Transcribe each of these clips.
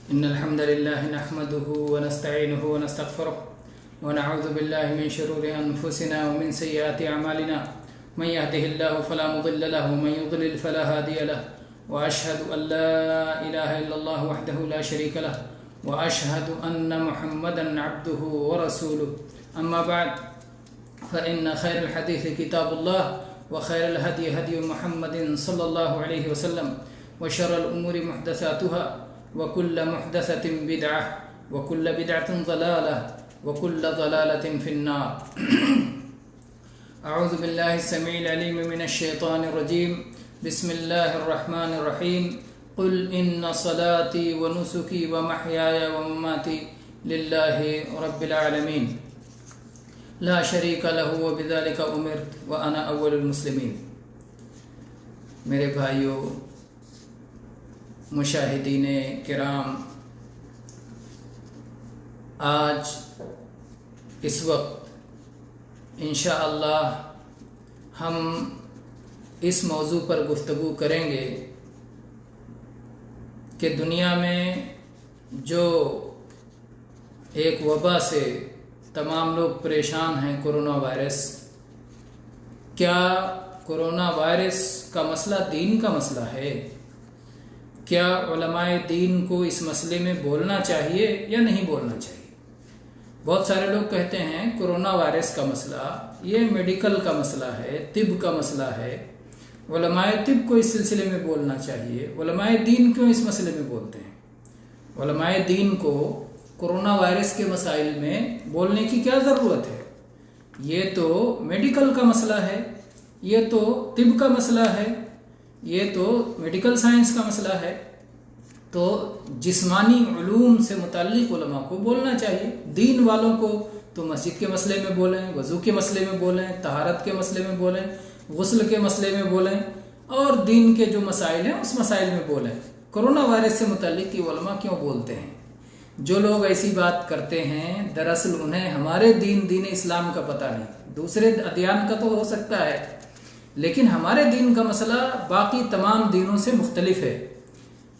इन्नल हम्दुलिल्लाह नहमदुहु व नस्तईनुहु व नस्तगफिरुह व नऊज़ु बिल्लाहि मिन शुरूरि अनफुसिना व मिन सय्यिआति अमालिना मन यहदिहिल्लाहु फला मुदिल्ल लहु व मन युद्लिल फला हादिय लहु व अशहदु अन ला इलाहा इल्लल्लाह वहदहु ला शरीका लहु व अशहदु अन्न मुहम्मदन अब्दुहु व रसूलुहु अम्मा बअद फ़इन्न खैरल हदीस किताबुल्लाह व खैरल हदी हदी मुहम्मदिन सल्लल्लाहु अलैहि वसल्लम व शर्रल उमूरि मुहदसातुहा व कुल्ल मुहदसतिन बिदअह व कुल्ल बिदअतिन ज़लालह व कुल्ल ज़लालतिन फिन्नार। अऊज़ु बिल्लाहि समीइल अलीम मिनश शैतानिर रजीम। बिस्मिल्लाहिर रहमानिर रहीम। कुल इन्न सलाती व नुसुकी व महयाया व ममाती लिल्लाहि रब्बिल आलमीन ला शरीका लहु व बिज़ालिका उमिरतु व अना अव्वलुल मुस्लिमीन। मेरे भाइयों, मुशाहिदीने किराम, आज इस वक्त इंशाअल्लाह हम इस मौजू पर गुफ्तगू करेंगे कि दुनिया में जो एक वबा से तमाम लोग परेशान हैं, कोरोना वायरस, क्या कोरोना वायरस का मसला दीन का मसला है? क्या उलमाए दीन को इस मसले में बोलना चाहिए या नहीं बोलना चाहिए? बहुत सारे लोग कहते हैं कोरोना वायरस का मसला ये मेडिकल का मसला है, तिब का मसला है, उलमाए तिब को इस सिलसिले में बोलना चाहिए। उलमाए दीन क्यों इस मसले में बोलते हैं? उलमाए दीन को कोरोना वायरस के मसाइल में बोलने की क्या ज़रूरत है? ये तो मेडिकल का मसला है, ये तो तिब का मसला है, ये तो मेडिकल साइंस का मसला है। तो जिस्मानी उलूम से मुताल्लिक़ उलमा को बोलना चाहिए। दीन वालों को तो मस्जिद के मसले में बोलें, वज़ू के मसले में बोलें, तहारत के मसले में बोलें, गुस्ल के मसले में बोलें और दीन के जो मसाइल हैं उस मसाइल में बोलें। कोरोना वायरस से मुताल्लिक़ की उलमा क्यों बोलते हैं? जो लोग ऐसी बात करते हैं दरअसल उन्हें हमारे दीन इस्लाम का पता नहीं, दूसरे अदियान का तो हो सकता है, लेकिन हमारे दीन का मसला बाकी तमाम दीनों से मुख्तलिफ है।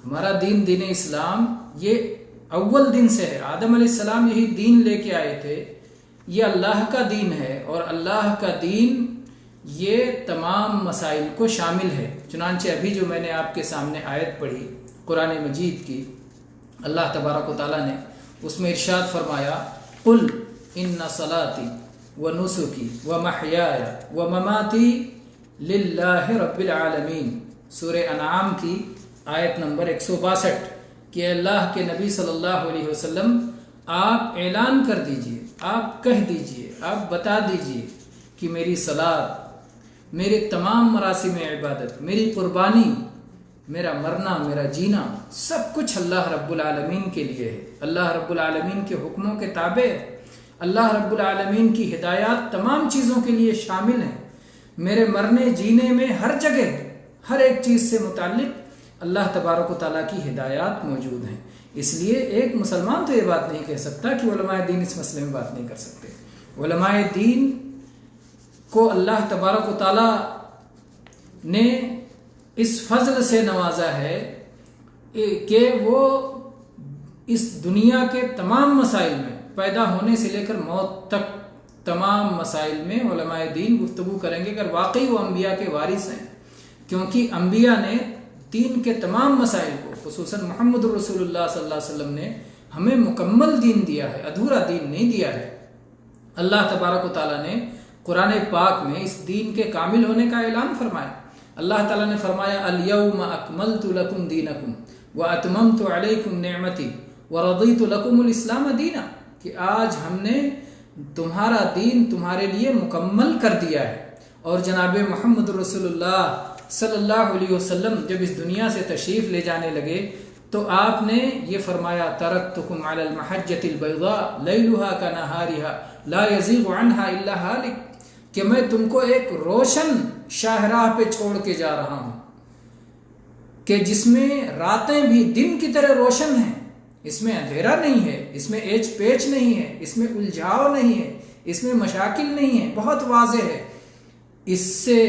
हमारा दीन इस्लाम ये अव्वल दिन से है। आदम अलैहिस्सलाम यही दीन लेके आए थे। ये अल्लाह का दीन है और अल्लाह का दीन ये तमाम मसाइल को शामिल है। चुनांचे अभी जो मैंने आपके सामने आयत पढ़ी कुरान मजीद की, अल्लाह तबारक व तआला ने उसमें इरशाद फरमाया, कुल इन्ना सलाती व नुसुकी व महयाया व ममाती लिल्लाहि रब्बिल आलमीन। सूरे अनाम की आयत नंबर 162 कि अल्लाह के नबी सल्लल्लाहु अलैहि वसल्लम आप ऐलान कर दीजिए, आप कह दीजिए, आप बता दीजिए कि मेरी सलात, मेरे तमाम मरासिम इबादत, मेरी कुर्बानी, मेरा मरना, मेरा जीना, सब कुछ अल्लाह रब्बुल आलमीन के लिए है। अल्लाह रब्बुल आलमीन के हुक्मों के ताबे है। अल्लाह रब्बुल आलमीन की हिदायत तमाम चीज़ों के लिए शामिल है। मेरे मरने जीने में हर जगह हर एक चीज़ से मुताल्लिक अल्लाह तबारक व तआला की हिदायत मौजूद हैं। इसलिए एक मुसलमान तो ये बात नहीं कह सकता कि उलमाए दीन इस मसले में बात नहीं कर सकते। उलमाए दीन को अल्लाह तबारक व तआला ने इस फजल से नवाजा है कि वो इस दुनिया के तमाम मसाइल में, पैदा होने से लेकर मौत तक तमाम मसाइल में उलमाए दीन गुफ्तगू करेंगे अगर वाकई वो अम्बिया के वारिस हैं। क्योंकि अम्बिया ने दीन के तमाम मसाइल को, खुसूसन मोहम्मद रसूलुल्लाह सल्लल्लाहु अलैहि वसल्लम ने हमें मुकम्मल दीन दिया है, अधूरा दीन नहीं दिया है। अल्लाह तबारक व तआला ने कुरान पाक में इस दीन के कामिल होने का ऐलान फरमाया। अल्लाह ताला ने फरमाया, अल यौम अकमलतु लकुम दीनकुम व अतममतु अलैकुम निअमती व रदीतु लकुमुल इस्लाम दीना, कि आज हमने तुम्हारा दीन तुम्हारे लिए मुकम्मल कर दिया है। और जनाब मोहम्मद रसूलुल्लाह सल्लल्लाहु अलैहि वसल्लम जब इस दुनिया से तशरीफ़ ले जाने लगे तो आपने ये फरमाया, तरक्तुकुम अलल महज्जतिल बैदा लैलुहा कनहारिहा ला यज़ीगु अन्हा इल्ला हालिक, कि मैं तुमको एक रोशन शाहराह पे छोड़ के जा रहा हूँ कि जिसमें रातें भी दिन की तरह रोशन हैं, इसमें अंधेरा नहीं है, इसमें एच पेच नहीं है, इसमें उलझाव नहीं है, इसमें मशाकिल नहीं है, बहुत वाज़ेह है। इससे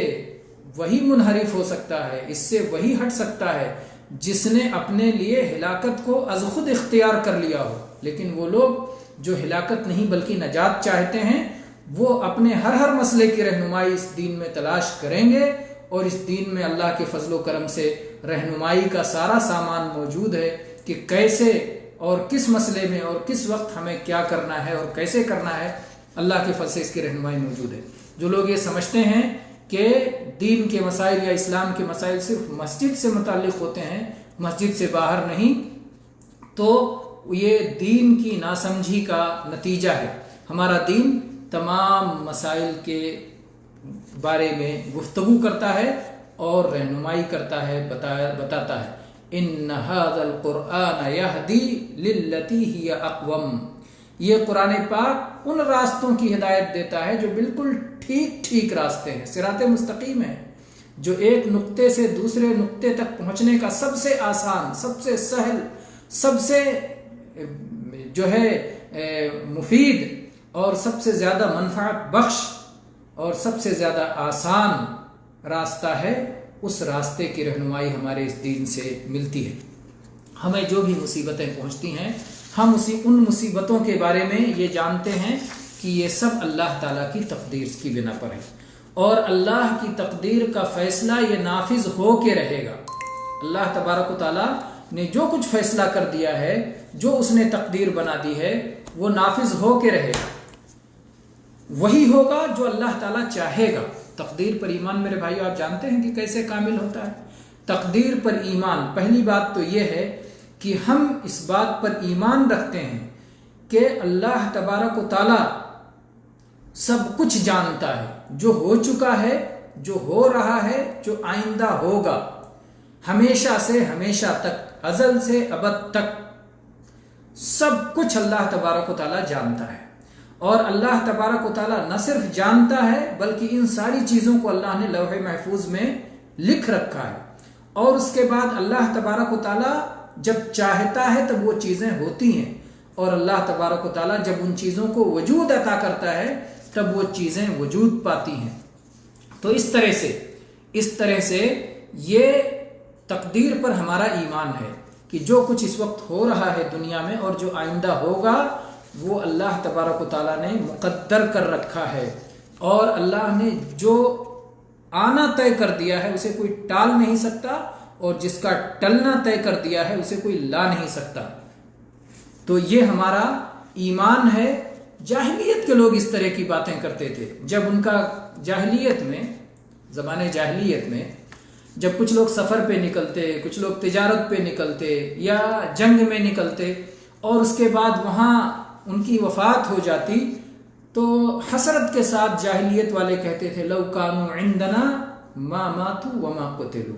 वही मुनहरिफ हो सकता है, इससे वही हट सकता है जिसने अपने लिए हिलाकत को अज खुद इख्तियार कर लिया हो। लेकिन वो लोग जो हिलाकत नहीं बल्कि नजात चाहते हैं, वो अपने हर मसले की रहनुमाई इस दीन में तलाश करेंगे, और इस दीन में अल्लाह के फजलो करम से रहनुमाई का सारा सामान मौजूद है कि कैसे और किस मसले में और किस वक्त हमें क्या करना है और कैसे करना है। अल्लाह के फजल से इसकी रहनुमाई मौजूद है। जो लोग ये समझते हैं कि दीन के मसाइल या इस्लाम के मसाइल सिर्फ मस्जिद से मुताल्लिक होते हैं, मस्जिद से बाहर नहीं, तो ये दीन की नासमझी का नतीजा है। हमारा दीन तमाम मसाइल के बारे में गुफ्तगू करता है और रहनुमाई करता है, बताता है। इन्न हाज़ल कुरआन यहदी लिल्लती हिय अक़वम। ये कुरान पाक उन रास्तों की हिदायत देता है जो बिल्कुल ठीक रास्ते हैं, सिराते मुस्तकीम है, जो एक नुक्ते से दूसरे नुक्ते तक पहुंचने का सबसे आसान, सबसे सहल, सबसे जो है मुफीद और सबसे ज्यादा मनफात बख्श और सबसे ज्यादा आसान रास्ता है। उस रास्ते की रहनुमाई हमारे इस दीन से मिलती है। हमें जो भी मुसीबतें पहुंचती हैं, हम उन मुसीबतों के बारे में ये जानते हैं कि ये सब अल्लाह ताला की तकदीर की बिना पर है, और अल्लाह की तकदीर का फैसला ये नाफिज हो के रहेगा। अल्लाह तबारक व तआला ने जो कुछ फैसला कर दिया है, जो उसने तकदीर बना दी है, वो नाफिज हो के रहेगा। वही होगा जो अल्लाह ताला चाहेगा। तकदीर पर ईमान मेरे भाइयों, आप जानते हैं कि कैसे कामिल होता है तकदीर पर ईमान। पहली बात तो यह है कि हम इस बात पर ईमान रखते हैं कि अल्लाह तबारक व तआला सब कुछ जानता है, जो हो चुका है, जो हो रहा है, जो आइंदा होगा, हमेशा से हमेशा तक, अजल से अबद तक सब कुछ अल्लाह तबारक व तआला जानता है। और अल्लाह तबारक व तआला न सिर्फ जानता है बल्कि इन सारी चीजों को अल्लाह ने लौहे महफूज में लिख रखा है। और उसके बाद अल्लाह तबारक व तआला जब चाहता है तब वो चीजें होती हैं, और अल्लाह तबारक व तआला जब उन चीजों को वजूद अता करता है तब वो चीजें वजूद पाती हैं। तो इस तरह से ये तकदीर पर हमारा ईमान है कि जो कुछ इस वक्त हो रहा है दुनिया में और जो आइंदा होगा, वो अल्लाह तबारक व तआला ने मुकद्दर कर रखा है। और अल्लाह ने जो आना तय कर दिया है उसे कोई टाल नहीं सकता, और जिसका टलना तय कर दिया है उसे कोई ला नहीं सकता। तो ये हमारा ईमान है। जाहिलियत के लोग इस तरह की बातें करते थे। जब उनका ज़माने जाहिलियत में जब कुछ लोग सफ़र पे निकलते, कुछ लोग तिजारत पे निकलते या जंग में निकलते, और उसके बाद वहाँ उनकी वफ़ात हो जाती, तो हसरत के साथ जाहिलियत वाले कहते थे, लौ कानू इंदना मा मातू व मा कुतिलू।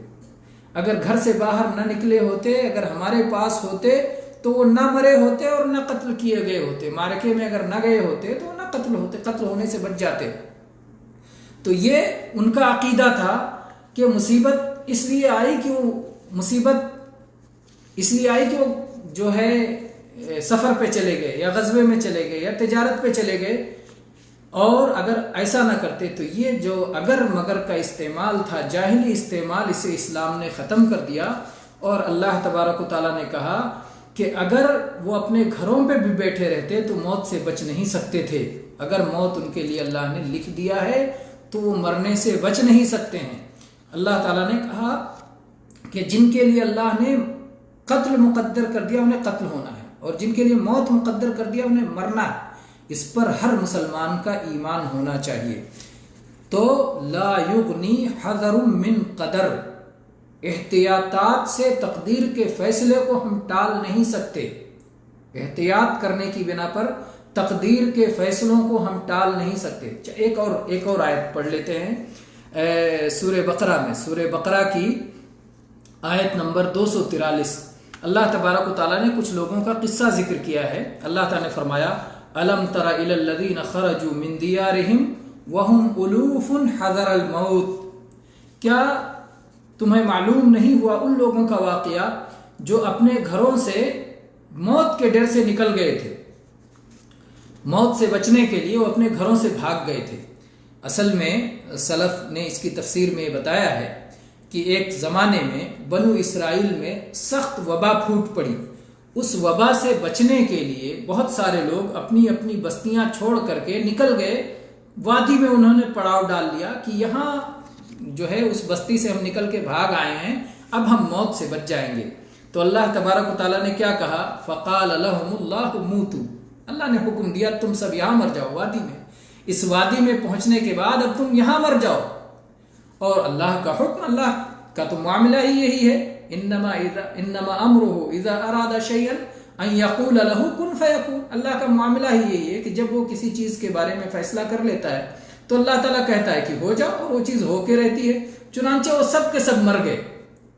अगर घर से बाहर न निकले होते, अगर हमारे पास होते तो वो न मरे होते और न कत्ल किए गए होते। मारके में अगर न गए होते तो न कत्ल होते, कत्ल होने से बच जाते। तो ये उनका अकीदा था कि मुसीबत इसलिए आई कि वो जो है सफ़र पे चले गए या गज़वे में चले गए या तिजारत पे चले गए, और अगर ऐसा ना करते तो ये जो अगर मगर का इस्तेमाल था, जाहिली इस्तेमाल, इसे इस्लाम ने ख़त्म कर दिया। और अल्लाह तबारक व तआला ने कहा कि अगर वो अपने घरों पे भी बैठे रहते तो मौत से बच नहीं सकते थे। अगर मौत उनके लिए अल्लाह ने लिख दिया है तो वो मरने से बच नहीं सकते हैं। अल्लाह ताला ने कहा कि जिनके लिए अल्लाह ने कत्ल मुकद्दर कर दिया उन्हें कत्ल होना है, और जिनके लिए मौत मुकद्दर कर दिया उन्हें मरना है। इस पर हर मुसलमान का ईमान होना चाहिए। तो ला युगनी हज़रुम मिन कदर, एहतियातात से तकदीर के फैसले को हम टाल नहीं सकते। एहतियात करने की बिना पर तकदीर के फैसलों को हम टाल नहीं सकते। एक और आयत पढ़ लेते हैं सूरह बकरा में। सूरह बकरा की आयत नंबर 243। अल्लाह तबारक व तआला ने कुछ लोगों का किस्सा जिक्र किया है। अल्लाह ताला ने फरमाया, अलम तरा इलल लज़ीना खरजू मिन दियारिहिम वहुम उलूफुन हज़रल मौत। क्या तुम्हें मालूम नहीं हुआ उन लोगों का वाक़या जो अपने घरों से मौत के डर से निकल गए थे। मौत से बचने के लिए वो अपने घरों से भाग गए थे। असल में सलफ ने इसकी तफसीर में बताया है कि एक ज़माने में बनु इसराइल में सख्त वबा फूट पड़ी। उस वबा से बचने के लिए बहुत सारे लोग अपनी अपनी बस्तियां छोड़ करके निकल गए। वादी में उन्होंने पड़ाव डाल लिया कि यहाँ जो है उस बस्ती से हम निकल के भाग आए हैं, अब हम मौत से बच जाएंगे। तो अल्लाह तबारक व तआला ने क्या कहा, फ़क़ाल लहुमुल्लाहु मूतू, अल्लाह ने हुक्म दिया तुम सब यहाँ मर जाओ वादी में। इस वादी में पहुंचने के बाद अब तुम यहाँ मर जाओ। और अल्लाह का हुक्म, अल्लाह का तो मामला ही यही है, इन्नमा अम्रुहु इज़ा अरादा शैअन अन यक़ूल लहू कुन फ़यकून। अल्लाह का मामला ही यही है कि जब वो किसी चीज के बारे में फैसला कर लेता है तो अल्लाह ताला कहता है कि हो जाओ, और वो चीज होके रहती है। चुनांचे वो सब के सब मर गए,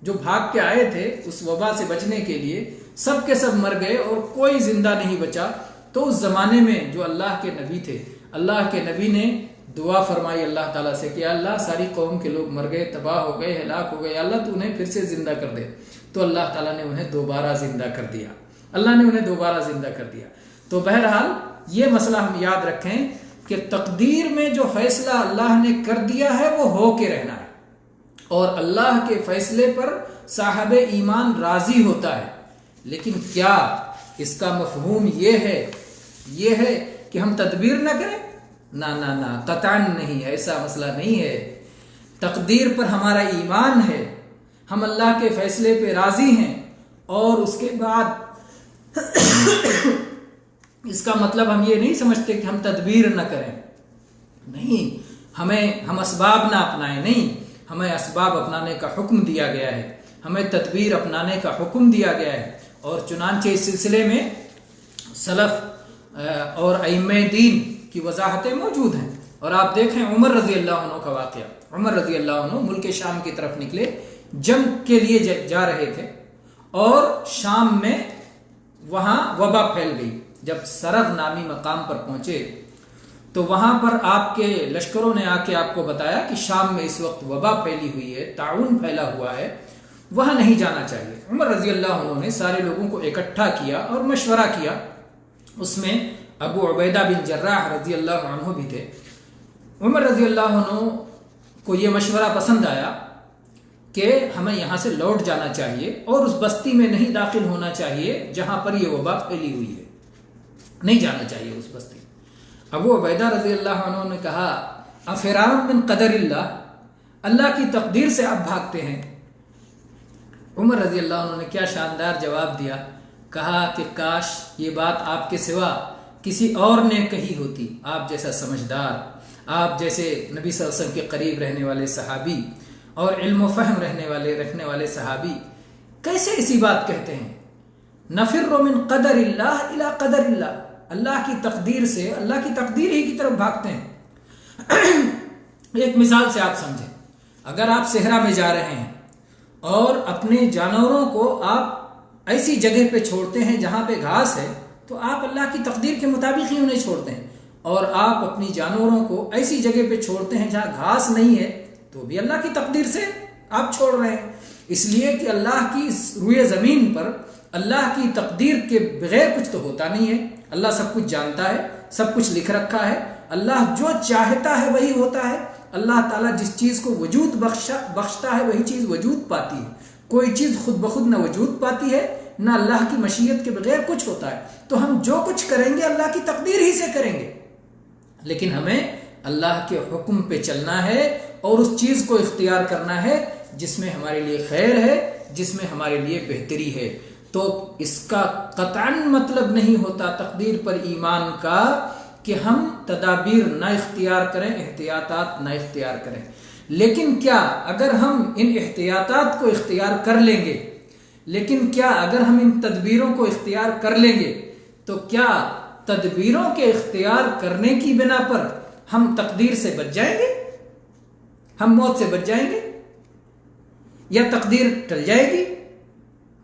जो भाग के आए थे उस वबा से बचने के लिए, सब के सब मर गए और कोई जिंदा नहीं बचा। तो उस जमाने में जो अल्लाह के नबी थे, अल्लाह के नबी ने दुआ फरमाई अल्लाह ताला से कि अल्लाह सारी कौम के लोग मर गए, तबाह हो गए, हलाक हो गए, अल्लाह तू उन्हें फिर से जिंदा कर दे। तो अल्लाह ताला ने उन्हें दोबारा जिंदा कर दिया, अल्लाह ने उन्हें दोबारा जिंदा कर दिया। तो बहरहाल ये मसला हम याद रखें कि तकदीर में जो फैसला अल्लाह ने कर दिया है वो हो के रहना है, और अल्लाह के फैसले पर साहब ईमान राजी होता है। लेकिन क्या इसका मफहूम ये है कि हम तदबीर न करें? ना ना ना, कतान नहीं, ऐसा मसला नहीं है। तकदीर पर हमारा ईमान है, हम अल्लाह के फैसले पे राजी हैं, और उसके बाद इसका मतलब हम ये नहीं समझते कि हम तदबीर न करें, नहीं, हम असबाब ना अपनाएं, नहीं, हमें असबाब अपनाने का हुक्म दिया गया है, हमें तदबीर अपनाने का हुक्म दिया गया है। और चुनांचे इस सिलसिले में सलफ और अइम्मे दीन की वजाहतें मौजूद हैं। और आप देखें उमर रजी अल्लाह अन्हु का वाक़या, उमर रजी अल्लाह अन्हु मुल्क शाम की तरफ निकले, जंग के लिए जा रहे थे, और शाम में वहां वबा फैल गई। जब सरग नामी मकाम पर पहुंचे तो वहां पर आपके लश्करों ने आके आपको बताया कि शाम में इस वक्त वबा फैली हुई है, ताउन फैला हुआ है, वहां नहीं जाना चाहिए। उमर रजी अल्लाह अन्हु ने सारे लोगों को इकट्ठा किया और मशवरा किया। उसमें अबू उबैदा बिन जर्राह रजी अल्लाह अन्हु भी थे। उमर रजी अल्लाह अन्हु को यह मशवरा पसंद आया कि हमें यहाँ से लौट जाना चाहिए और उस बस्ती में नहीं दाखिल होना चाहिए जहां पर यह वबा फैली हुई है, नहीं जाना चाहिए उस बस्ती। अबू उबैदा रजी अल्लाह अन्हु ने कहा, अफिरार मिन क़दरिल्लाह, अल्लाह की तकदीर से आप भागते हैं। उमर रजी अल्लाह अन्हु ने क्या शानदार जवाब दिया, कहा कि काश ये बात आपके सिवा किसी और ने कही होती। आप जैसा समझदार, आप जैसे नबी सल्लल्लाहु अलैहि वसल्लम के करीब रहने वाले सहाबी और इल्म फहम रखने वाले सहाबी कैसे इसी बात कहते हैं, नफिर्रु मिन क़दरिल्लाह इला क़दरिल्लाह, अल्लाह की तकदीर से अल्लाह की तकदीर ही की तरफ भागते हैं। एक मिसाल से आप समझें, अगर आप सेहरा में जा रहे हैं और अपने जानवरों को आप ऐसी जगह पे छोड़ते हैं जहां पे घास है, तो आप अल्लाह की तकदीर के मुताबिक ही उन्हें छोड़ते हैं। और आप अपनी जानवरों को ऐसी जगह पे छोड़ते हैं जहां घास नहीं है, तो भी अल्लाह की तकदीर से आप छोड़ रहे हैं। इसलिए कि अल्लाह की रुए जमीन पर अल्लाह की तकदीर के बगैर कुछ तो होता नहीं है। अल्लाह सब कुछ जानता है, सब कुछ लिख रखा है, अल्लाह जो चाहता है वही होता है। अल्लाह ताला जिस चीज को वजूद बख्शता है वही चीज वजूद पाती है। कोई चीज खुद ब खुद न वजूद पाती है, न अल्लाह की मशीयत के बगैर कुछ होता है। तो हम जो कुछ करेंगे अल्लाह की तकदीर ही से करेंगे, लेकिन हमें अल्लाह के हुक्म पे चलना है और उस चीज को इख्तियार करना है जिसमें हमारे लिए खैर है, जिसमें हमारे लिए बेहतरी है। तो इसका कतअन मतलब नहीं होता तकदीर पर ईमान का कि हम तदाबीर न इख्तियार करें, एहतियातात न इख्तियार करें। लेकिन क्या अगर हम इन एहतियातात को इख्तियार कर लेंगे, लेकिन क्या अगर हम इन तदबीरों को इख्तियार कर लेंगे, तो क्या तदबीरों के इख्तियार करने की बिना पर हम तकदीर से बच जाएंगे, हम मौत से बच जाएंगे, या तकदीर टल जाएगी?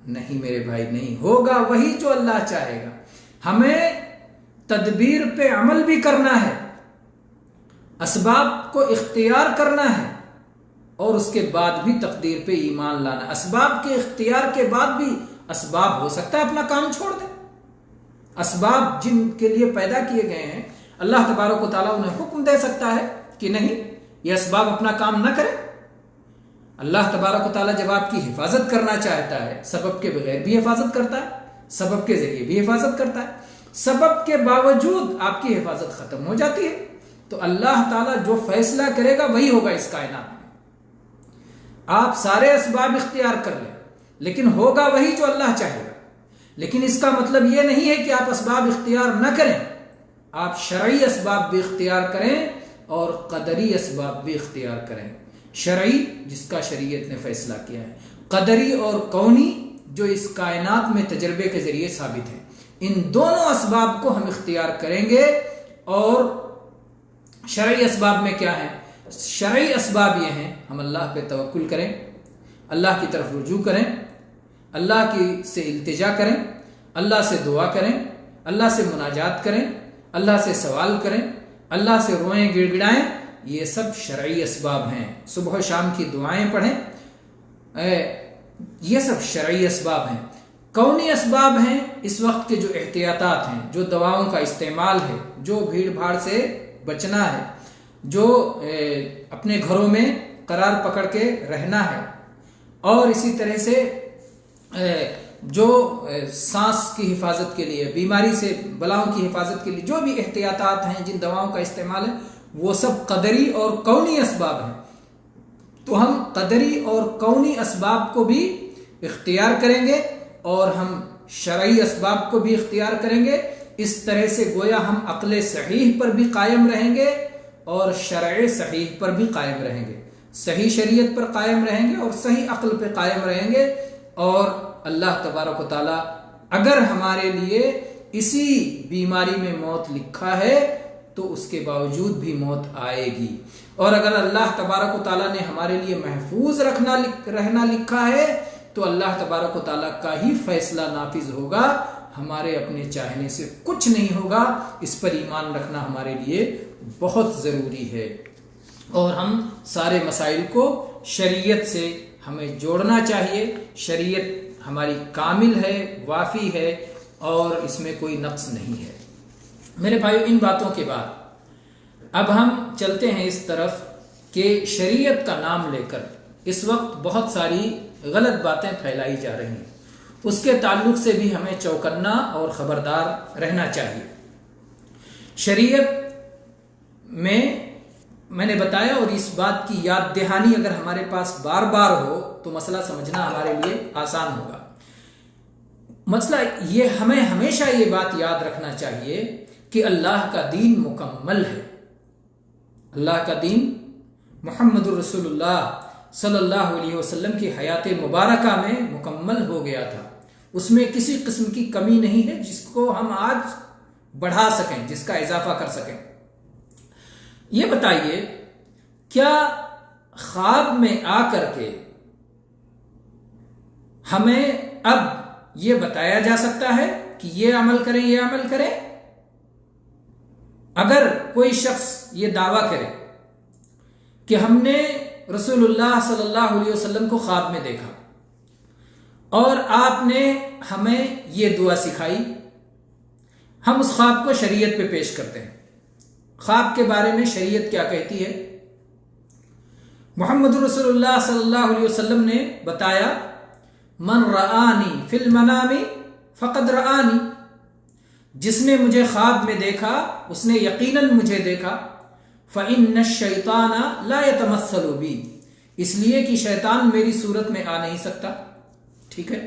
नहीं मेरे भाई, नहीं होगा वही जो अल्लाह चाहेगा। हमें तदबीर पे अमल भी करना है, असबाब को इख्तियार करना है, और उसके बाद भी तकदीर पे ईमान लाना। असबाब के इख्तियार के बाद भी असबाब हो सकता है अपना काम छोड़ दे। असबाब जिनके लिए पैदा किए गए हैं, अल्लाह तबारक व तआला उन्हें हुक्म दे सकता है कि नहीं, ये असबाब अपना काम न करें। अल्लाह तबारक व तआला जब आपकी हिफाजत करना चाहता है, सबब के बगैर भी हिफाजत करता है, सबब के जरिए भी हिफाजत करता है, सबब के बावजूद आपकी हिफाजत खत्म हो जाती है, तो अल्लाह ताला जो फैसला करेगा वही होगा इस कायनात में। आप सारे असबाब इख्तियार कर लें, लेकिन होगा वही जो अल्लाह चाहेगा। लेकिन इसका मतलब यह नहीं है कि आप असबाब इख्तियार न करें, आप शरई असबाब भी इख्तियार करें और कदरी असबाब भी इख्तियार करें। शरई जिसका शरीयत ने फैसला किया है, कदरी और कौनी जो इस कायनात में तजर्बे के जरिए साबित है। इन दोनों असबाब को हम इख्तियार करेंगे। और शरई असबाब में क्या है? शरई असबाब ये हैं, हम अल्लाह पे तवक्कुल करें, अल्लाह की तरफ रुजू करें, अल्लाह की से इल्तिजा करें, अल्लाह से दुआ करें, अल्लाह से मुनाजात करें, अल्लाह से सवाल करें, अल्लाह से रोएं गिड़गिड़ाएं। ये सब शरई असबाब हैं। सुबह शाम की दुआएं पढ़ें, ये सब शरई असबाब हैं। कौनी असबाब हैं इस वक्त के जो एहतियातात हैं, जो दवाओं का इस्तेमाल है, जो भीड़ भाड़ से बचना है, जो अपने घरों में करार पकड़ के रहना है, और इसी तरह से जो सांस की हिफाजत के लिए, बीमारी से बलाओं की हिफाजत के लिए जो भी एहतियातात हैं, जिन दवाओं का इस्तेमाल है, वो सब कदरी और कौनी असबाब हैं। तो हम कदरी और कौनी असबाब को भी इख्तियार करेंगे और हम शरई असबाब को भी इख्तियार करेंगे। इस तरह से गोया हम अक्ल सहीह पर भी कायम रहेंगे और शरअ सहीह पर भी कायम रहेंगे, सही शरीयत पर कायम रहेंगे और सही अक्ल पे कायम रहेंगे। और अल्लाह तबारक व तआला अगर हमारे लिए इसी बीमारी में मौत लिखा है तो उसके बावजूद भी मौत आएगी। और अगर अल्लाह तबारक व तआला ने हमारे लिए महफूज रहना लिखा है तो अल्लाह तबारक व तआला का ही फैसला नाफिज होगा, हमारे अपने चाहने से कुछ नहीं होगा। इस पर ईमान रखना हमारे लिए बहुत ज़रूरी है। और हम सारे मसाइल को शरीयत से हमें जोड़ना चाहिए। शरीयत हमारी कामिल है, वाफी है और इसमें कोई नक्स नहीं है। मेरे भाइयों, इन बातों के बाद अब हम चलते हैं इस तरफ कि शरीयत का नाम लेकर इस वक्त बहुत सारी गलत बातें फैलाई जा रही हैं, उसके ताल्लुक से भी हमें चौकन्ना और खबरदार रहना चाहिए। शरीयत में मैंने बताया, और इस बात की याद दहानी अगर हमारे पास बार बार हो तो मसला समझना हमारे लिए आसान होगा। मसला ये, हमें हमेशा ये बात याद रखना चाहिए कि अल्लाह का दीन मुकम्मल है। अल्लाह का दीन मुहम्मदुर रसूलुल्लाह सल्लल्लाहु अलैहि वसल्लम की हयात मुबारका में मुकम्मल हो गया था। उसमें किसी किस्म की कमी नहीं है जिसको हम आज बढ़ा सकें, जिसका इजाफा कर सकें। ये बताइए, क्या ख्वाब में आकर के हमें अब ये बताया जा सकता है कि ये अमल करें, ये अमल करें? अगर कोई शख्स ये दावा करे कि हमने रसूलुल्लाह सल्लल्लाहु अलैहि वसल्लम को ख्वाब में देखा और आपने हमें ये दुआ सिखाई, हम उस ख्वाब को शरीयत पे पेश करते हैं। ख्वाब के बारे में शरीयत क्या कहती है? मुहम्मदुर रसूलुल्लाह सल्लल्लाहु अलैहि वसल्लम ने बताया, मन रआनी फिल मनामी फक़द रआनी, जिसने मुझे ख्वाब में देखा उसने यकीनन मुझे देखा। फ़इन्न शैताना ला यतमस्सलु बी, इसलिए कि शैतान मेरी सूरत में आ नहीं सकता। ठीक है,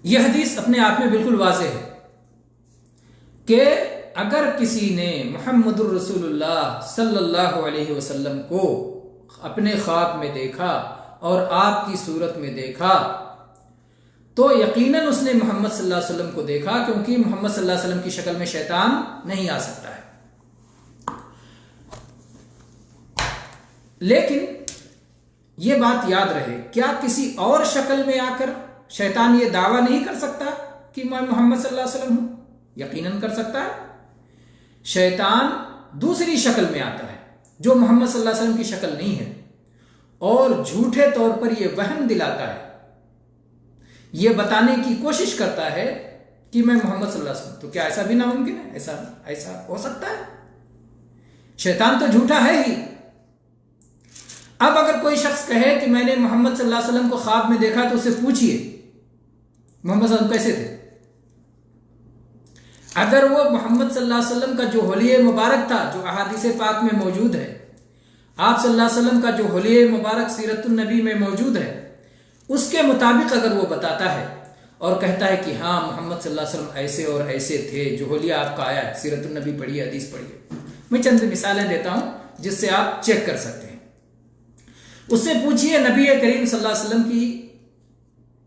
यह हदीस अपने आप में बिल्कुल वाज़ेह है कि अगर किसी ने मुहम्मदुर रसूलुल्लाह सल्लल्लाहु अलैहि वसल्लम को अपने ख्वाब में देखा और आपकी सूरत में देखा तो यकीनन उसने मोहम्मद सल्लल्लाहु अलैहि वसल्लम को देखा, क्योंकि मोहम्मद सल्लल्लाहु अलैहि वसल्लम की शक्ल में शैतान नहीं आ सकता है। लेकिन यह बात याद रहे, क्या किसी और शक्ल में आकर शैतान ये दावा नहीं कर सकता कि मैं मोहम्मद सल्लल्लाहु अलैहि वसल्लम हूं? यकीनन कर सकता है। शैतान दूसरी शक्ल में आता है जो मोहम्मद सल्लल्लाहु अलैहि वसल्लम की शक्ल नहीं है और झूठे तौर पर यह वहम दिलाता है, यह बताने की कोशिश करता है कि मैं मोहम्मद सल्लल्लाहु अलैहि वसल्लम। तो क्या ऐसा भी नामुमकिन है? ऐसा हो सकता है? शैतान तो झूठा है ही। अब अगर कोई शख्स कहे कि मैंने मोहम्मद सल्लल्लाहु अलैहि वसल्लम को ख्वाब में देखा, तो उससे पूछिए मोहम्मद सल्लल्लाहु अलैहि वसल्लम कैसे थे। अगर वो मोहम्मद सल्लल्लाहु अलैहि वसल्लम का जो हुलिये मुबारक था, जो अहादीस पाक में मौजूद है, आप सल्लल्लाहु अलैहि वसल्लम का जो हुलिये मुबारक सीरतुन नबी में मौजूद है, उसके मुताबिक अगर वो बताता है और कहता है कि हाँ मोहम्मद सल्लल्लाहु अलैहि वसल्लम ऐसे और ऐसे थे, जो हुलिया आपका आया है, सीरतुन नबी पढ़िए, हदीस पढ़िए। मैं चंद मिसालें देता हूं जिससे आप चेक कर सकते हैं। उससे पूछिए नबी करीम सल्लल्लाहु अलैहि वसल्लम की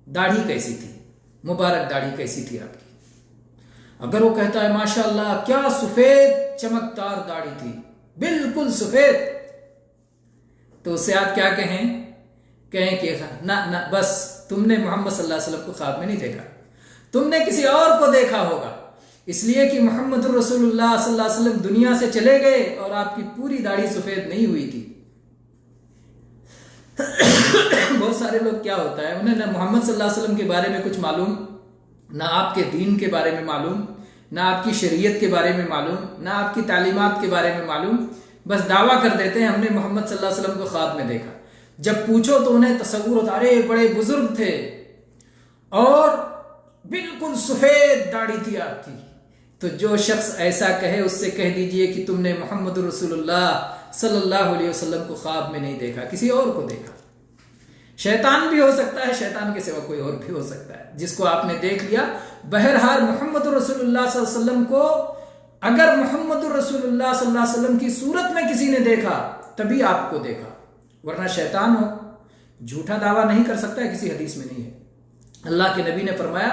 दाढ़ी कैसी थी, मुबारक दाढ़ी कैसी थी आपकी। अगर वो कहता है माशाअल्लाह क्या सफेद चमकदार दाढ़ी थी, बिल्कुल सफेद, तो उससे आप क्या कहें कि ना बस तुमने मोहम्मद सल्लल्लाहु अलैहि वसल्लम को ख्वाब में नहीं देखा, तुमने किसी और को देखा होगा, इसलिए कि मोहम्मद रसूलुल्लाह सल्लल्लाहु अलैहि वसल्लम दुनिया से चले गए और आपकी पूरी दाढ़ी सफेद नहीं हुई थी। बहुत सारे लोग क्या होता है, उन्हें ना मोहम्मद सल्लल्लाहु अलैहि वसल्लम के बारे में कुछ मालूम, ना आपके दीन के बारे में मालूम, ना आपकी शरीयत के बारे में मालूम, ना आपकी तालीमात के बारे में मालूम, बस दावा कर देते हैं हमने मोहम्मद सल्लल्लाहु अलैहि वसल्लम को ख्वाब में देखा। जब पूछो तो उन्हें तसव्वुर होता, अरे बड़े बुजुर्ग थे और बिल्कुल सफेद दाढ़ी थी आपकी। तो जो शख्स ऐसा कहे उससे कह दीजिए कि तुमने मोहम्मद रसूलुल्लाह सल्लल्लाहु अलैहि वसल्लम को ख्वाब में नहीं देखा, किसी और को देखा। शैतान भी हो सकता है, शैतान के सिवा कोई और भी हो सकता है जिसको आपने देख लिया। बहरहाल मोहम्मद रसूलुल्लाह सल्लल्लाहु अलैहि वसल्लम को अगर मोहम्मद रसूलुल्लाह सल्लल्लाहु अलैहि वसल्लम की सूरत में किसी ने देखा तभी आपको देखा, वरना शैतान हो, झूठा दावा नहीं कर सकता है, किसी हदीस में नहीं है। अल्लाह के नबी ने फरमाया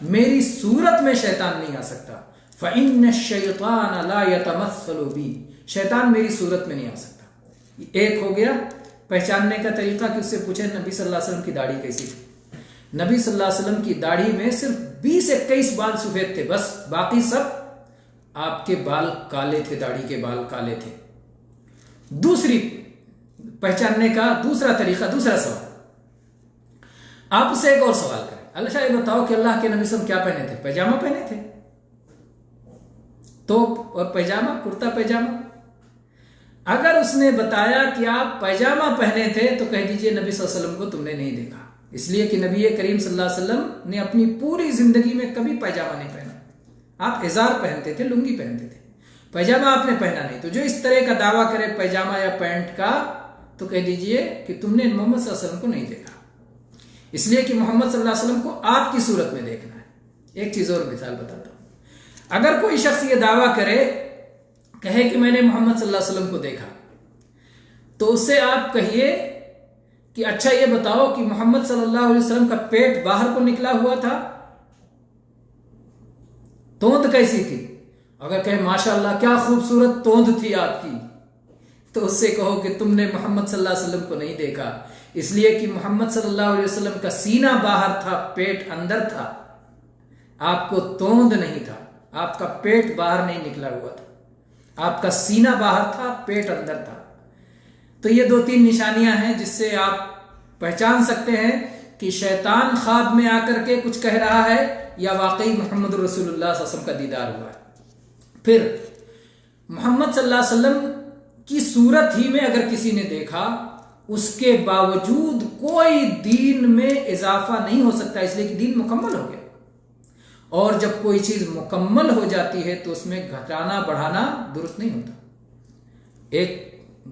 मेरी सूरत में शैतान नहीं आ सकता, फ़इन्न शैतान ला यतमस्सलु बी, शैतान मेरी सूरत में नहीं आ सकता। एक हो गया पहचानने का तरीका कि उससे पूछे नबी सल्लल्लाहु अलैहि वसल्लम की दाढ़ी कैसी थी। नबी सल्लल्लाहु अलैहि वसल्लम की दाढ़ी में सिर्फ 20-21 बाल सफेद थे, बस बाकी सब आपके बाल काले थे, दाढ़ी के बाल काले थे। दूसरी पहचानने का दूसरा तरीका, दूसरा सवाल, आप उससे एक और सवाल करें, अल्लाह ये बताओ कि अल्लाह के नबी सल्लल्लाहु अलैहि वसल्लम क्या पहने थे, पैजामा पहने थे, तोप और पैजामा, कुर्ता पैजामा। अगर उसने बताया कि आप पैजामा पहने थे तो कह दीजिए नबी सल्लल्लाहु अलैहि वसल्लम को तुमने नहीं देखा, इसलिए कि नबी करीम सल्लल्लाहु अलैहि वसल्लम ने अपनी पूरी जिंदगी में कभी पैजामा नहीं पहना। आप इजार पहनते थे, लुंगी पहनते थे, पैजामा आपने पहना नहीं। तो जो इस तरह का दावा करे पैजामा या पैंट का, तो कह दीजिए कि तुमने मोहम्मद सल्लल्लाहु अलैहि वसल्लम को नहीं देखा, इसलिए कि मोहम्मद सल्लल्लाहु अलैहि वसल्लम को आपकी सूरत में देखना है। एक चीज और मिसाल बताता हूं, अगर कोई शख्स ये दावा करे, कहे कि मैंने मोहम्मद सल्लल्लाहु अलैहि वसल्लम को देखा, तो उससे आप कहिए कि अच्छा ये बताओ कि मोहम्मद सल्लल्लाहु अलैहि वसल्लम का पेट बाहर को निकला हुआ था, तोंद कैसी थी। अगर कहे माशाअल्लाह क्या खूबसूरत तोंद थी आपकी, तो उससे कहो कि तुमने मोहम्मद सल्लल्लाहु अलैहि वसल्लम को नहीं देखा, इसलिए कि मोहम्मद सल्लल्लाहु अलैहि वसल्लम का सीना बाहर था, पेट अंदर था, आपको तोंद नहीं था, आपका पेट बाहर नहीं निकला हुआ था, आपका सीना बाहर था, पेट अंदर था। तो ये 2-3 निशानियां हैं जिससे आप पहचान सकते हैं कि शैतान ख्वाब में आकर के कुछ कह रहा है या वाकई मोहम्मद रसूलुल्लाह सल्लल्लाहु अलैहि वसल्लम का दीदार हुआ है। फिर मोहम्मद सल्लल्लाहु अलैहि वसल्लम की सूरत ही में अगर किसी ने देखा, उसके बावजूद कोई दीन में इजाफा नहीं हो सकता, इसलिए कि दीन मुकम्मल हो गया। और जब कोई चीज मुकम्मल हो जाती है तो उसमें घटाना बढ़ाना दुरुस्त नहीं होता। एक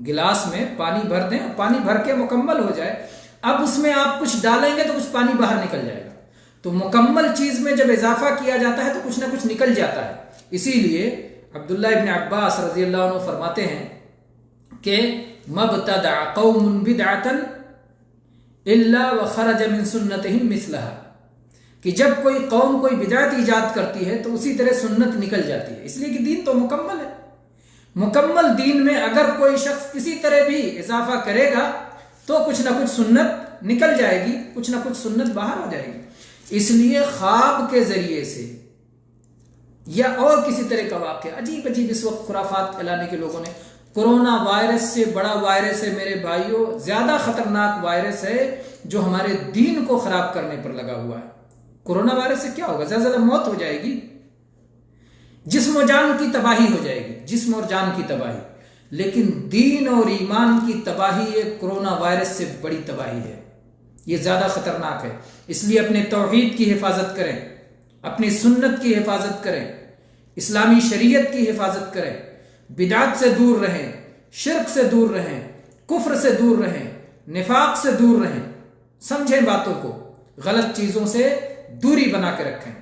गिलास में पानी भर दें, पानी भर के मुकम्मल हो जाए, अब उसमें आप कुछ डालेंगे तो कुछ पानी बाहर निकल जाएगा। तो मुकम्मल चीज में जब इजाफा किया जाता है तो कुछ ना कुछ निकल जाता है। इसीलिए अब्दुल्ला इब्न अब्बास रज़ियल्लाहु अन्हु फरमाते हैं कि मबतदा कौमुन बिदअतन इल्ला व खरज मिन सुन्नतिहिम मिसलहा, कि जब कोई कौम कोई बिदअत ईजाद करती है तो उसी तरह सुन्नत निकल जाती है, इसलिए कि दीन तो मुकम्मल है। मुकम्मल दीन में अगर कोई शख्स किसी तरह भी इजाफा करेगा तो कुछ ना कुछ सुन्नत निकल जाएगी, कुछ ना कुछ सुन्नत बाहर हो जाएगी। इसलिए ख्वाब के जरिए से या और किसी तरह का वाक़या, अजीब अजीब इस वक्त खुराफात फैलाने के लोगों ने, कोरोना वायरस से बड़ा वायरस है मेरे भाइयों, ज्यादा खतरनाक वायरस है जो हमारे दीन को खराब करने पर लगा हुआ है। कोरोना वायरस से क्या होगा, ज्यादा ज्यादा मौत हो जाएगी, जिस्म और जान की तबाही हो जाएगी, जिस्म और जान की तबाही। लेकिन दीन और ईमान की तबाही ये कोरोना वायरस से बड़ी तबाही है, ये ज़्यादा ख़तरनाक है। इसलिए अपने तौहीद की हिफाजत करें, अपनी सुन्नत की हिफाजत करें, इस्लामी शरीयत की हिफाजत करें, बिदात से दूर रहें, शिर्क से दूर रहें, कुफ्र से दूर रहें, निफाक से दूर रहें। समझें बातों को, गलत चीज़ों से दूरी बना के रखें,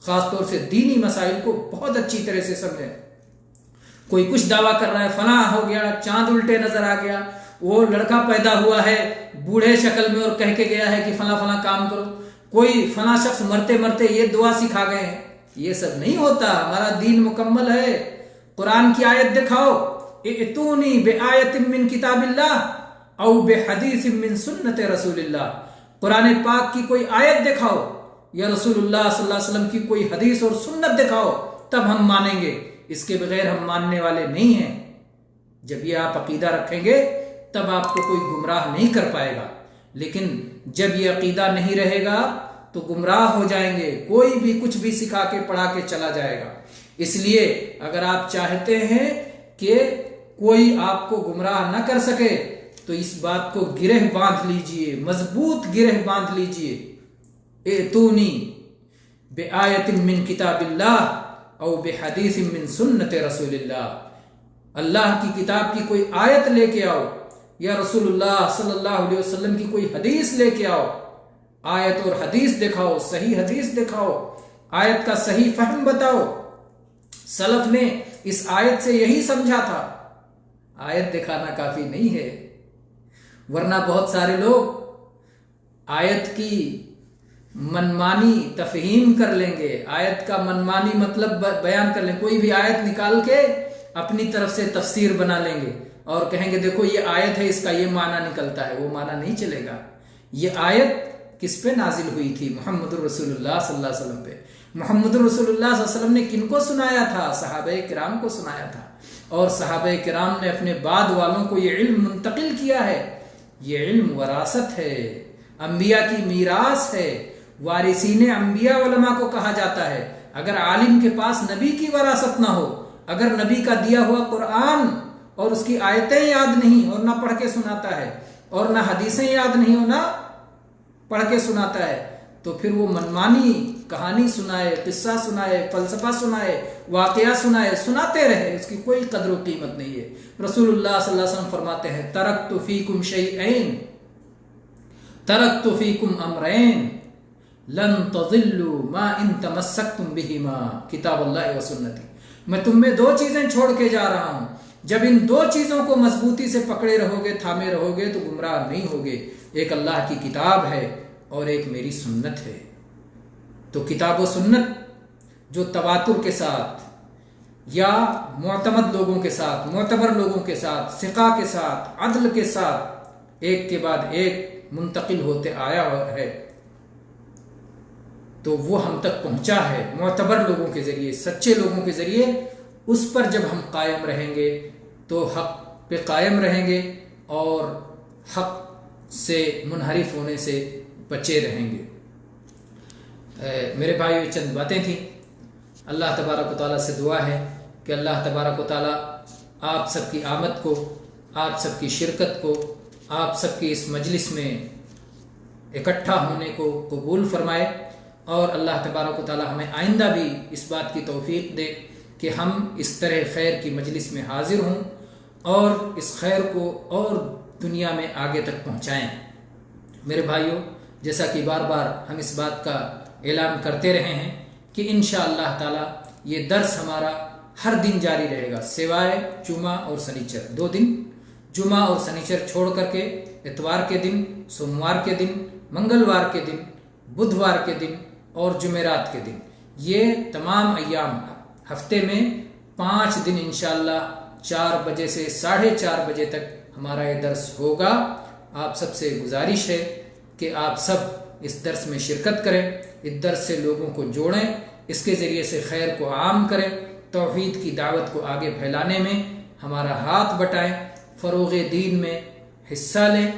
ख़ासतौर से दीनी मसाइल को बहुत अच्छी तरह से समझें। कोई कुछ दावा कर रहा है, फला हो गया, चांद उल्टे नजर आ गया, वो लड़का पैदा हुआ है बूढ़े शक्ल में और कह के गया है कि फला फला काम करो, कोई फला शख्स मरते मरते ये दुआ सिखा गए हैं। ये सब नहीं होता, हमारा दीन मुकम्मल है। कुरान की आयत दिखाओ, इतूनी बिआयतिन मिन किताबिल्लाह औ बिहदीसिन मिन सुन्नत रसूलिल्लाह। कुरान पाक की कोई आयत दिखाओ या रसूलुल्लाह सल्लल्लाहु अलैहि वसल्लम की कोई हदीस और सुन्नत दिखाओ, तब हम मानेंगे, इसके बगैर हम मानने वाले नहीं हैं। जब ये आप अकीदा रखेंगे तब आपको कोई गुमराह नहीं कर पाएगा, लेकिन जब ये अकीदा नहीं रहेगा तो गुमराह हो जाएंगे, कोई भी कुछ भी सिखा के पढ़ा के चला जाएगा। इसलिए अगर आप चाहते हैं कि कोई आपको गुमराह न कर सके तो इस बात को गिरह बांध लीजिए, मजबूत गिरह बांध लीजिए। एतूनी बिआयतिन मिन किताबिल्लाह औ बिहदीसिन मिन सुन्नत रसूलिल्लाह। अल्लाह की किताब की कोई आयत लेके आओ या रसूलुल्लाह सल्लल्लाहु अलैहि वसल्लम की कोई हदीस लेके आओ। आयत और हदीस दिखाओ, सही हदीस दिखाओ, आयत का सही फहम बताओ। सलफ ने इस आयत से यही समझा था। आयत दिखाना काफी नहीं है, वरना बहुत सारे लोग आयत की मनमानी तफहीम कर लेंगे, आयत का मनमानी मतलब बयान कर लेंगे। कोई भी आयत निकाल के अपनी तरफ से तफसीर बना लेंगे और कहेंगे देखो ये आयत है, इसका ये माना निकलता है। वो माना नहीं चलेगा। ये आयत किस पे नाजिल हुई थी? मुहम्मदुर रसूलुल्लाह सल्लल्लाहु अलैहि वसल्लम पे। मुहम्मदुर रसूलुल्लाह सल्लल्लाहु अलैहि वसल्लम ने किनको सुनाया था? सहाबे किराम को सुनाया था, और सहाबे किराम ने अपने बाद वालों को ये इल्म मुंतकिल किया है। ये इल्म वरासत है, अंबिया की मीरास है। वारिसीने अंबिया उलमा को कहा जाता है। अगर आलिम के पास नबी की वरासत ना हो, अगर नबी का दिया हुआ कुरान और उसकी आयतें याद नहीं और ना पढ़ के सुनाता है, और ना हदीसें याद नहीं हो ना पढ़ के सुनाता है, तो फिर वो मनमानी कहानी सुनाए, किस्सा सुनाए, फलसफा सुनाए, वाकया सुनाए, सुनाते रहे, उसकी कोई कदर व कीमत नहीं है। रसूलुल्लाह सल्लल्लाहु अलैहि वसल्लम फरमाते हैं, तरक्तु फीकुम शैअन, तरक्तु फीकुम अमरैन लन तज़िल्लू मा इन तमस्सक्तुम बिहिमा किताबुल्लाह व सुन्नती। मैं तुम में दो चीजें छोड़ के जा रहा हूं, जब इन दो चीजों को मजबूती से पकड़े रहोगे, थामे रहोगे, तो गुमराह नहीं होगे। एक अल्लाह की किताब है और एक मेरी सुन्नत है। तो किताब व सुन्नत जो तवातुर के साथ या मुअतमद लोगों के साथ, मुअतबर लोगों के साथ, सिका के साथ, अदल के साथ एक के बाद एक मुंतकिल होते आया है, तो वो हम तक पहुंचा है मुअतबर लोगों के जरिए, सच्चे लोगों के जरिए। उस पर जब हम कायम रहेंगे तो हक पे कायम रहेंगे और हक से मुनहरिफ होने से बचे रहेंगे। मेरे भाई, ये चंद बातें थी। अल्लाह तबारक व तआला से दुआ है कि अल्लाह तबारक व तआला आप सबकी आमद को, आप सबकी शिरकत को, आप सबकी इस मजलिस में इकट्ठा होने को कबूल फरमाए, और अल्लाह तबारक व तआला हमें आइंदा भी इस बात की तौफीक दे कि हम इस तरह खैर की मजलिस में हाजिर हों और इस खैर को और दुनिया में आगे तक पहुँचाएँ। मेरे भाइयों, जैसा कि बार बार हम इस बात का ऐलान करते रहे हैं कि इंशाअल्लाह ताला ये दर्स हमारा हर दिन जारी रहेगा, सिवाय जुमा और शनिचर। 2 दिन जुमा और शनिचर छोड़ करके इतवार के दिन, सोमवार के दिन, मंगलवार के दिन, बुधवार के दिन और जुमेरात के दिन, ये तमाम अय्याम हफ्ते में 5 दिन इंशाअल्लाह 4 बजे से 4:30 बजे तक हमारा ये दर्स होगा। आप सबसे गुजारिश है कि आप सब इस दर्स में शिरकत करें, इस दर्स से लोगों को जोड़ें, इसके ज़रिए से खैर को आम करें, तौहीद की दावत को आगे फैलाने में हमारा हाथ बटाएं, फ़रोग़ दीन में हिस्सा लें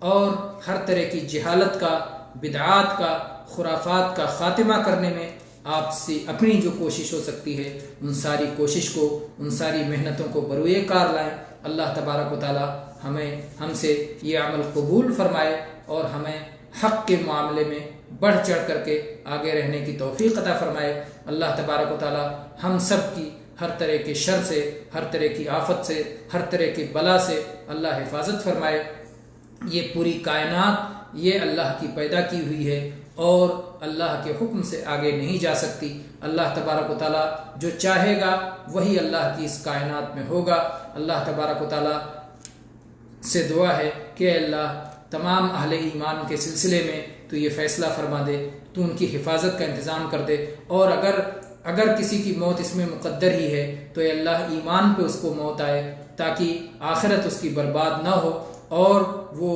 और हर तरह की जहालत का, बिदआत का, खुराफात का ख़ात्मा करने में आपसे अपनी जो कोशिश हो सकती है, उन सारी कोशिश को, उन सारी मेहनतों को बरूए कार लाएं अल्लाह तबारक व तआला हमसे ये अमल कबूल फरमाए और हमें हक़ के मामले में बढ़ चढ़ करके आगे रहने की तौफीक अता फरमाए। अल्लाह तबारक व तआला हम सब की हर तरह के शर से, हर तरह की आफत से, हर तरह की बला से अल्लाह हिफाजत फरमाए। ये पूरी कायनात ये अल्लाह की पैदा की हुई है और अल्लाह के हुक्म से आगे नहीं जा सकती। अल्लाह तबारक व तआला जो चाहेगा वही अल्लाह की इस कायनात में होगा। अल्लाह तबारक व तआला से दुआ है कि अल्लाह तमाम अहले ईमान के सिलसिले में तो ये फ़ैसला फरमा दे, तो उनकी हिफाजत का इंतज़ाम कर दे। और अगर किसी की मौत इसमें मुक़द्दर ही है तो अल्लाह ईमान पे उसको मौत आए, ताकि आखिरत उसकी बर्बाद ना हो और वो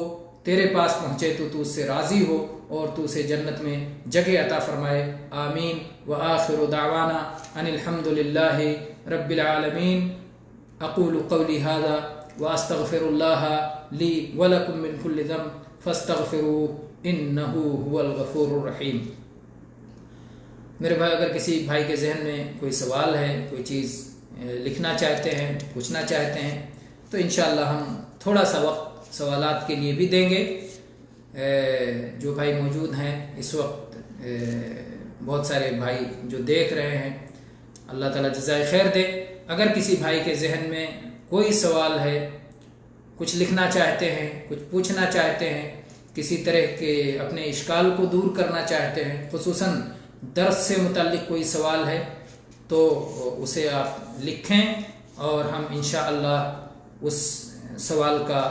तेरे पास पहुँचे तो तू उससे राज़ी हो और तू उसे जन्नत में जगह अता फरमाए। आमीन व आखिरु दावाना अनिल हम्दुलिल्लाहि रब्बिल आलमीन। अक़ूलु क़ौली हाज़ा व अस्तग़फ़िरुल्लाह ली व लकुम मिन कुल्लि ज़ंब फ़स्तग़फ़िरूहु इन्नहु हुवल गफ़ूरुर रहीम। मेरे भाई, अगर किसी भाई के जहन में कोई सवाल है, कोई चीज़ लिखना चाहते हैं, पूछना चाहते हैं, तो इंशाअल्लाह हम थोड़ा सा वक्त सवालात के लिए भी देंगे। जो भाई मौजूद हैं इस वक्त, बहुत सारे भाई जो देख रहे हैं, अल्लाह ताला जज़ाए खैर दे। अगर किसी भाई के जहन में कोई सवाल है, कुछ लिखना चाहते हैं, कुछ पूछना चाहते हैं, किसी तरह के अपने इश्काल को दूर करना चाहते हैं, खुसूसन दर्स से मुताल्लिक़ कोई सवाल है, तो उसे आप लिखें और हम इंशाअल्लाह उस सवाल का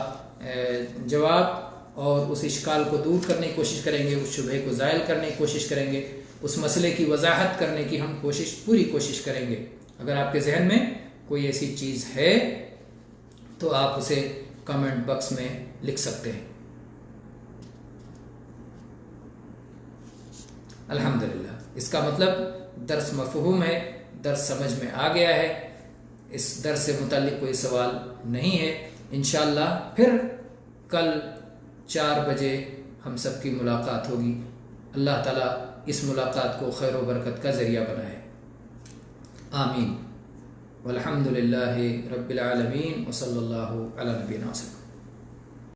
जवाब और उस इश्काल को दूर करने की कोशिश करेंगे, उस शुबहे को ज़ायल करने की कोशिश करेंगे, उस मसले की वजाहत करने की हम पूरी कोशिश करेंगे। अगर आपके जहन में कोई ऐसी चीज़ है तो आप उसे कमेंट बॉक्स में लिख सकते हैं। अल्हम्दुलिल्लाह, इसका मतलब दर्स मफ़हूम है, दर्स समझ में आ गया है, इस दर्स से मुताल्लिक़ कोई सवाल नहीं है। इंशाअल्लाह फिर कल 4 बजे हम सब की मुलाकात होगी। अल्लाह ताला इस मुलाकात को खैर व बरकत का ज़रिया बनाए। आमीन। वल्हम्दुलिल्लाहि रब्बिल आलमीन व सल्लल्लाहु अला नबीना।